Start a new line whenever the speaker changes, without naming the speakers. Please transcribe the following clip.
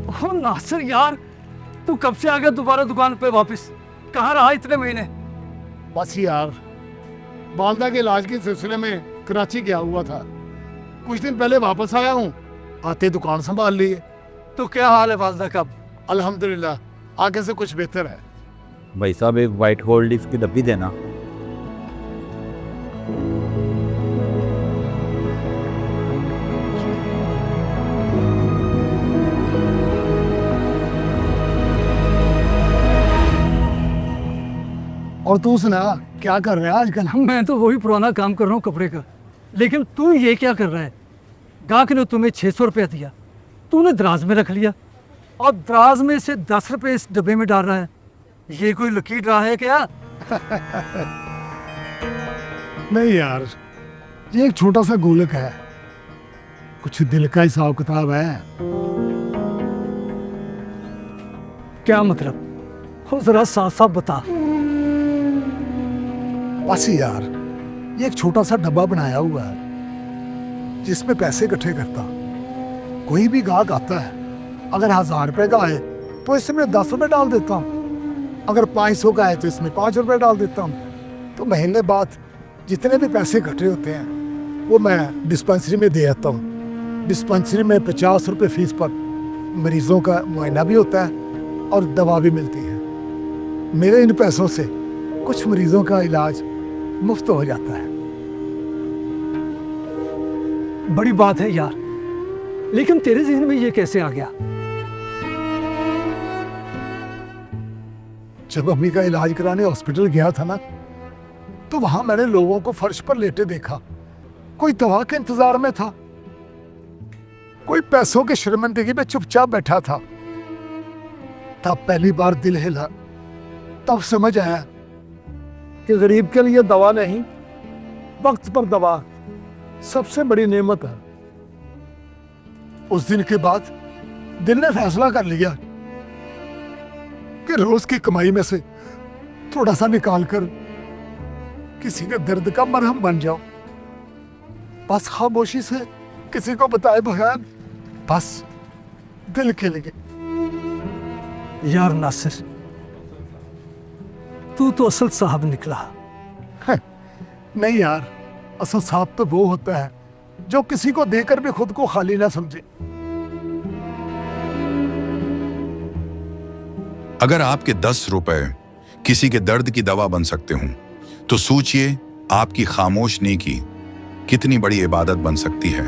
ओ नासिर यार, तू कब से आ गया दोबारा दुकान पे वापस? कहाँ रहा इतने महीने?
बस यार, वालदा के इलाज के सिलसिले में कराची गया हुआ था। कुछ दिन पहले वापस आया हूँ, आते दुकान संभाल लिए।
तो क्या हाल है वालदा का?
अल्हम्दुलिल्लाह, आगे से कुछ बेहतर है।
भाई साहब एक वाइट गोल्ड लीफ की डब्बी देना।
और तू सुना, क्या कर रहा है आजकल?
मैं तो वही पुराना काम कर रहा हूँ कपड़े का। लेकिन तू ये क्या कर रहा है? गाहक ने तुम्हें 600 रुपया दिया, तूने दराज में रख लिया और दराज में से 10 रुपए इस डब्बे में डाल रहा है। ये कोई लकीर रहा है क्या?
नहीं यार, ये एक छोटा सा गोलक है, कुछ दिल का हिसाब किताब है।
क्या मतलब? हो जरा साफ साफ बता।
बस यार, ये एक छोटा सा डब्बा बनाया हुआ है जिसमें पैसे इकट्ठे करता। कोई भी गाहक आता है, अगर 1000 रुपए का है तो इसमें 10 रुपए डाल देता हूँ, अगर 500 का है तो इसमें 5 रुपए डाल देता हूँ। तो महीने बाद जितने भी पैसे इकट्ठे होते हैं वो मैं डिस्पेंसरी में दे आता हूँ। डिस्पेंसरी में 50 रुपए फीस पर मरीजों का मुआयना भी होता है और दवा भी मिलती है। मेरे इन पैसों से कुछ मरीजों का इलाज मुफ्त हो जाता है।
बड़ी बात है यार, लेकिन तेरे जहन में ये कैसे आ गया?
जब अम्मी का इलाज कराने हॉस्पिटल गया था ना, तो वहां मैंने लोगों को फर्श पर लेटे देखा। कोई दवा के इंतजार में था, कोई पैसों की शर्मिंदगी में चुपचाप बैठा था। तब पहली बार दिल हिला, तब समझ आया कि गरीब के लिए दवा नहीं, वक्त पर दवा सबसे बड़ी नेमत है। उस दिन के बाद दिल ने फैसला कर लिया कि रोज की कमाई में से थोड़ा सा निकाल कर किसी के दर्द का मरहम बन जाओ। बस खामोशी से किसी को बताए बगैर, बस दिल के लिए।
यार नासिर, तू तो असल साहब निकला।
नहीं यार, असल साहब तो वो होता है जो किसी को देकर भी खुद को खाली ना समझे।
अगर आपके 10 रुपए किसी के दर्द की दवा बन सकते हों, तो सोचिए आपकी खामोश नेकी कितनी बड़ी इबादत बन सकती है।